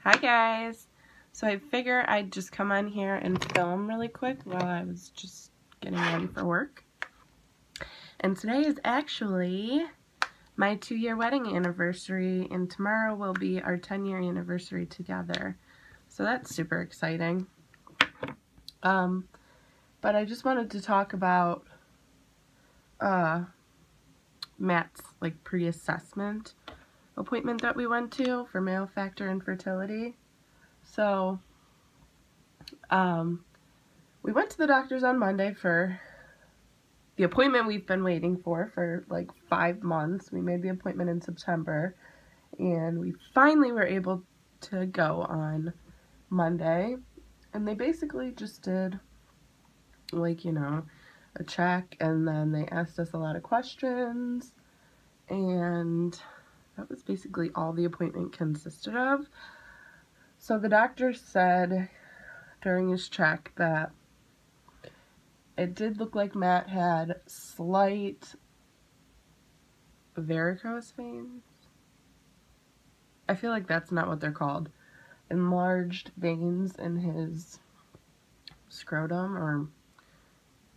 Hi guys! So I figure I'd just come on here and film really quick while I was just getting ready for work. And today is actually my 2-year wedding anniversary, and tomorrow will be our 10-year anniversary together. So that's super exciting. But I just wanted to talk about Matt's pre-assessment appointment that we went to for male factor infertility. So we went to the doctor's on Monday for the appointment we've been waiting for like 5 months. We made the appointment in September, and we finally were able to go on Monday. And they basically just did a check, and then they asked us a lot of questions, and that was basically all the appointment consisted of. So the doctor said during his check that it did look like Matt had slight varicose veins. I feel like that's not what they're called. Enlarged veins in his scrotum or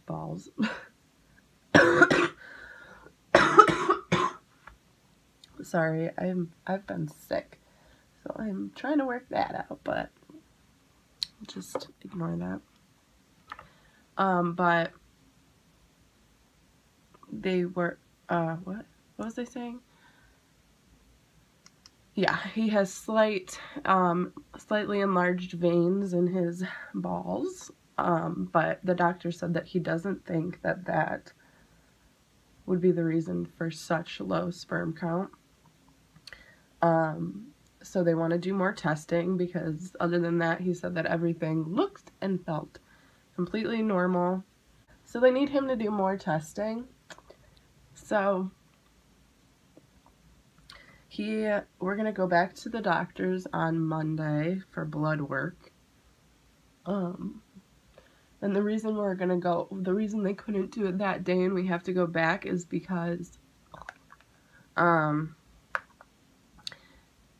balls. Sorry, I've been sick, so I'm trying to work that out, but just ignore that. But they were, what was I saying? Yeah, he has slightly enlarged veins in his balls, but the doctor said that he doesn't think that that would be the reason for such low sperm count. So they want to do more testing, because other than that, he said that everything looked and felt completely normal. So they need him to do more testing. So we're going to go back to the doctor's on Monday for blood work. And the reason the reason they couldn't do it that day and we have to go back is because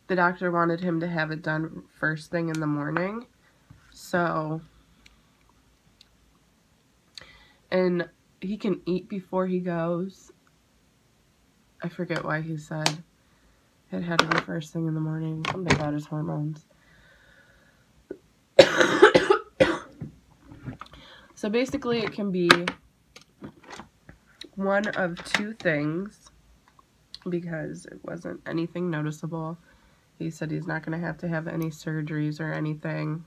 the doctor wanted him to have it done first thing in the morning. So, and he can eat before he goes. I forget why he said it had to be first thing in the morning. Something about his hormones. So basically it can be one of two things, because it wasn't anything noticeable. He said he's not going to have any surgeries or anything.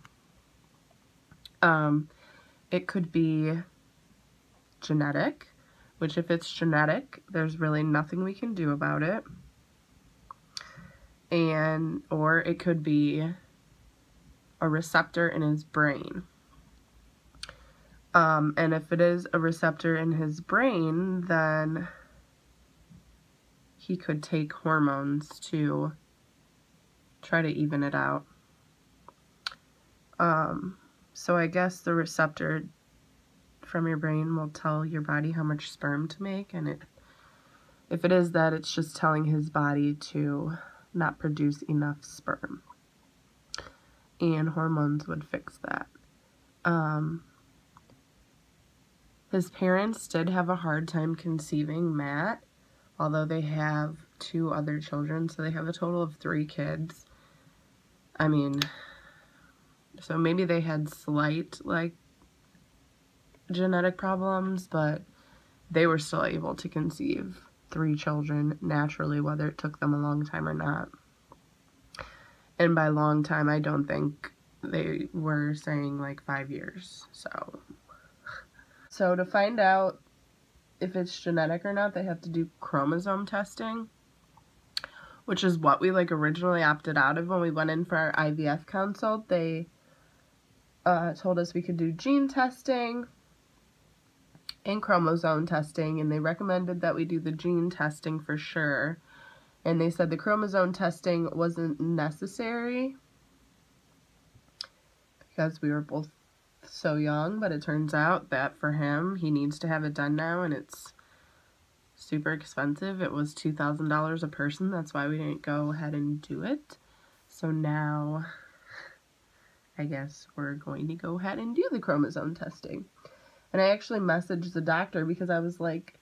It could be genetic, which if it's genetic, there's really nothing we can do about it. Or it could be a receptor in his brain. And if it is a receptor in his brain, then he could take hormones to try to even it out. So I guess the receptor from your brain will tell your body how much sperm to make, and if it is that, it's just telling his body to not produce enough sperm. And hormones would fix that. His parents did have a hard time conceiving Matt, although they have 2 other children, so they have a total of 3 kids. I mean, so maybe they had slight, genetic problems, but they were still able to conceive 3 children naturally, whether it took them a long time or not. And by long time, I don't think they were saying 5 years. So to find out if it's genetic or not, they have to do chromosome testing, which is what we originally opted out of when we went in for our IVF consult. They told us we could do gene testing and chromosome testing, and they recommended that we do the gene testing for sure. And they said the chromosome testing wasn't necessary because we were both so young, but it turns out that for him, he needs to have it done now, and it's super expensive. It was $2,000 a person. That's why we didn't go ahead and do it. So now I guess we're going to go ahead and do the chromosome testing. And I actually messaged the doctor because I was like,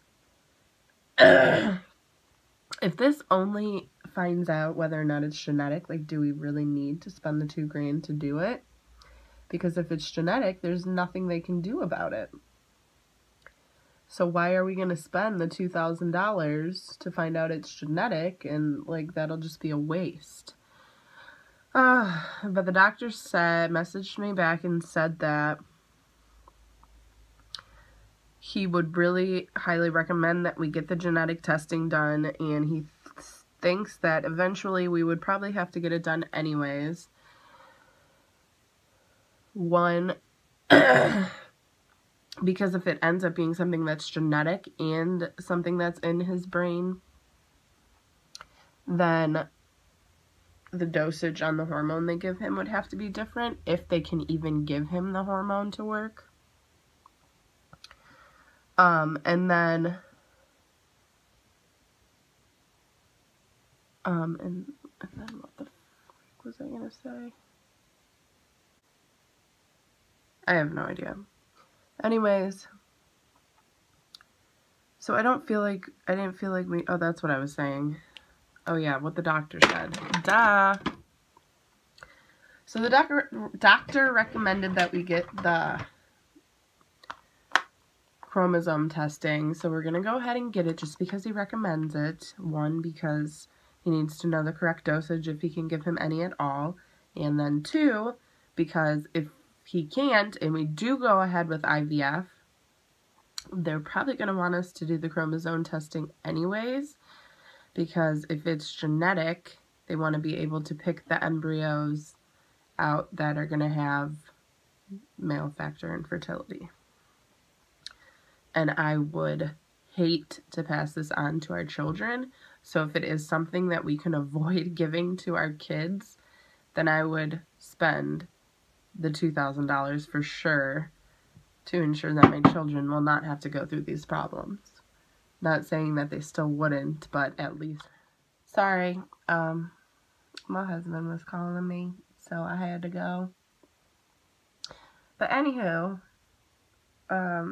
if this only finds out whether or not it's genetic, like, do we really need to spend the $2,000 to do it? Because if it's genetic, there's nothing they can do about it. So why are we going to spend the $2,000 to find out it's genetic, and like that'll just be a waste. But the doctor messaged me back and said that he would really highly recommend that we get the genetic testing done, and he thinks that eventually we would probably have to get it done anyways. One, because if it ends up being something that's genetic and something that's in his brain, then the dosage on the hormone they give him would have to be different, if they can even give him the hormone to work. And then what the frick was I gonna say? I have no idea. Anyways, so I didn't feel like we, oh, that's what I was saying. Oh yeah, what the doctor said. Duh! So the doctor recommended that we get the chromosome testing, so we're gonna go ahead and get it just because he recommends it. One, because he needs to know the correct dosage if he can give him any at all, and then two, because if he can't and we do go ahead with IVF, they're probably going to want us to do the chromosome testing anyways, because if it's genetic, they want to be able to pick the embryos out that are going to have male factor infertility. And I would hate to pass this on to our children, so if it is something that we can avoid giving to our kids, then I would spend the $2,000 for sure to ensure that my children will not have to go through these problems. Not saying that they still wouldn't, but at least. Sorry, my husband was calling me, so I had to go. But anywho, I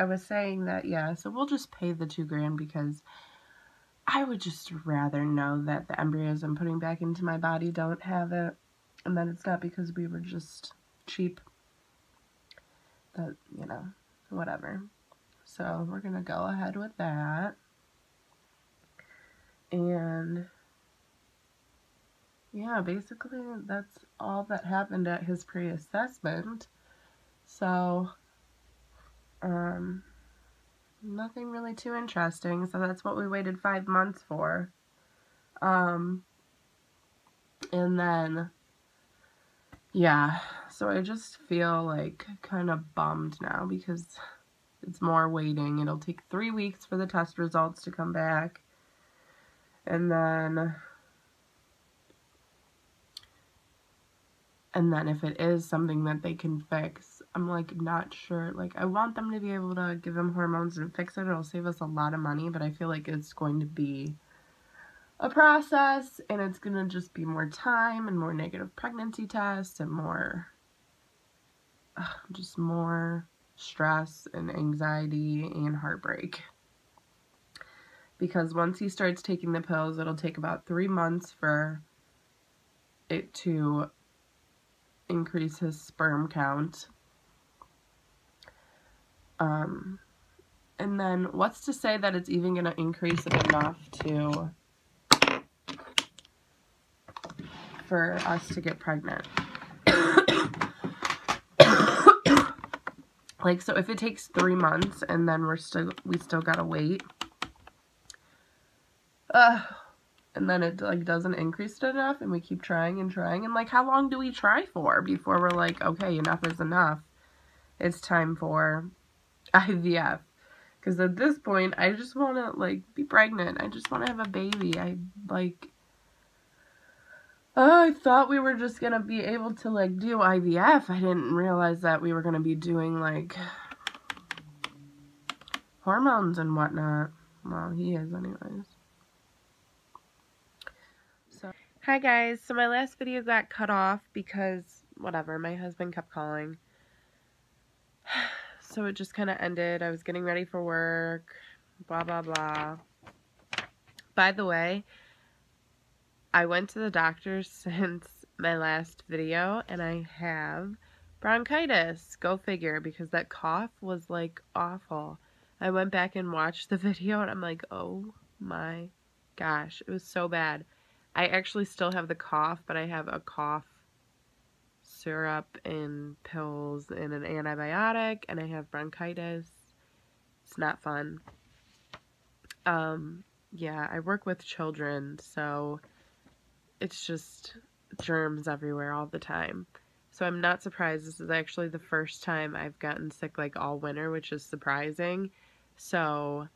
was saying that, yeah, so we'll just pay the $2,000 because I would just rather know that the embryos I'm putting back into my body don't have it, and that it's not because we were just cheap. That, you know, whatever. So we're gonna go ahead with that. And yeah, basically that's all that happened at his pre-assessment. So nothing really too interesting. So that's what we waited 5 months for. And then yeah, so I just feel like kind of bummed now because it's more waiting. It'll take 3 weeks for the test results to come back. And then if it is something that they can fix, I'm like not sure. Like, I want them to be able to give him hormones and fix it. It'll save us a lot of money, but I feel like it's going to be a process, and it's going to just be more time and more negative pregnancy tests and more, just more stress and anxiety and heartbreak. Because once he starts taking the pills, it'll take about 3 months for it to increase his sperm count. And then what's to say that it's even going to increase it enough for us to get pregnant? Like, so if it takes 3 months and then we still gotta wait, and then it like doesn't increase it enough, and we keep trying and trying, and like, how long do we try for before we're like, okay, enough is enough, it's time for IVF? Because at this point, I just want to like be pregnant. I just want to have a baby. I thought we were just gonna be able to like do IVF. I didn't realize that we were gonna be doing like hormones and whatnot. Well, he is anyways. So, hi guys. So my last video got cut off because whatever. My husband kept calling. So it just kind of ended. I was getting ready for work, blah, blah, blah. By the way, I went to the doctor since my last video, and I have bronchitis. Go figure, because that cough was, like, awful. I went back and watched the video, and I'm like, oh my gosh, it was so bad. I actually still have the cough, but I have a cough syrup and pills and an antibiotic, and I have bronchitis. It's not fun. Yeah, I work with children, so it's just germs everywhere all the time. So I'm not surprised. This is actually the first time I've gotten sick like all winter, which is surprising. So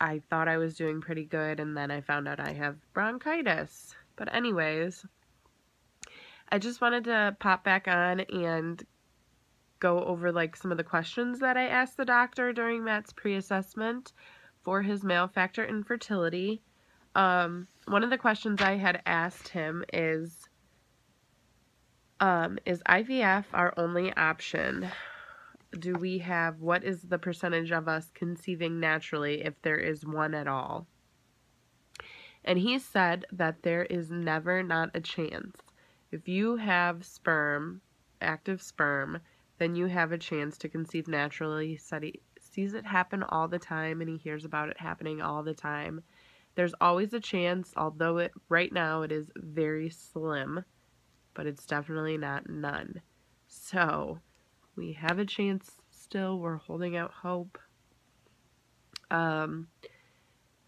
I thought I was doing pretty good, and then I found out I have bronchitis. But anyways, I just wanted to pop back on and go over like some of the questions that I asked the doctor during Matt's pre-assessment for his male factor infertility. One of the questions I had asked him is IVF our only option? What is the percentage of us conceiving naturally if there is one at all? And he said that there is never not a chance. If you have sperm, active sperm, then you have a chance to conceive naturally. He said he sees it happen all the time, and he hears about it happening all the time. There's always a chance, although right now it is very slim, but it's definitely not none. So we have a chance still. We're holding out hope.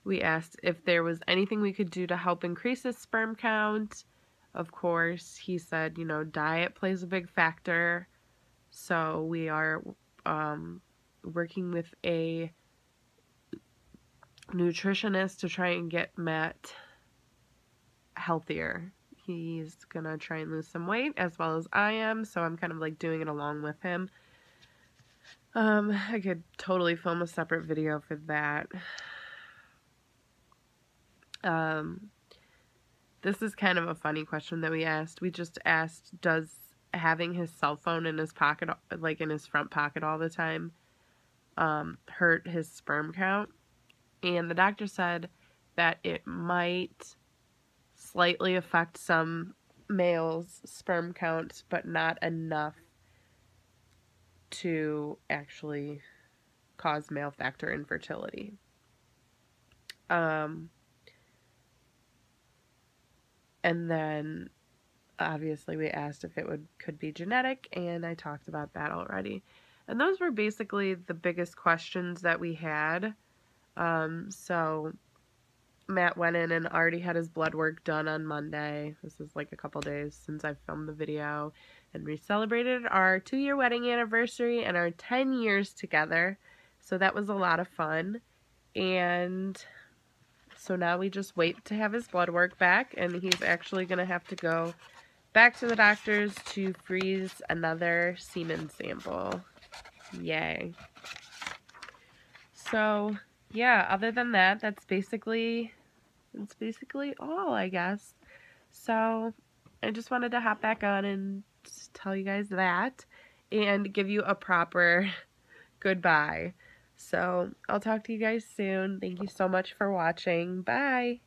We asked if there was anything we could do to help increase his sperm count. Of course, he said, you know, diet plays a big factor. So we are working with a nutritionist to try and get Matt healthier. He's gonna try and lose some weight as well as I am, so I'm kind of like doing it along with him. I could totally film a separate video for that. This is kind of a funny question that we asked. We just asked, does having his cell phone in his pocket, like in his front pocket all the time, hurt his sperm count? And the doctor said that it might slightly affect some males' sperm count, but not enough to actually cause male factor infertility. And then obviously we asked if it could be genetic, and I talked about that already. And those were basically the biggest questions that we had. So Matt went in and already had his blood work done on Monday. This is like a couple days since I filmed the video. And we celebrated our 2-year wedding anniversary and our 10 years together. So that was a lot of fun. And so now we just wait to have his blood work back, and he's actually going to have to go back to the doctor's to freeze another semen sample. Yay. So, yeah, other than that, that's basically all, I guess. So, I just wanted to hop back on and just tell you guys that and give you a proper goodbye. So, I'll talk to you guys soon. Thank you so much for watching. Bye!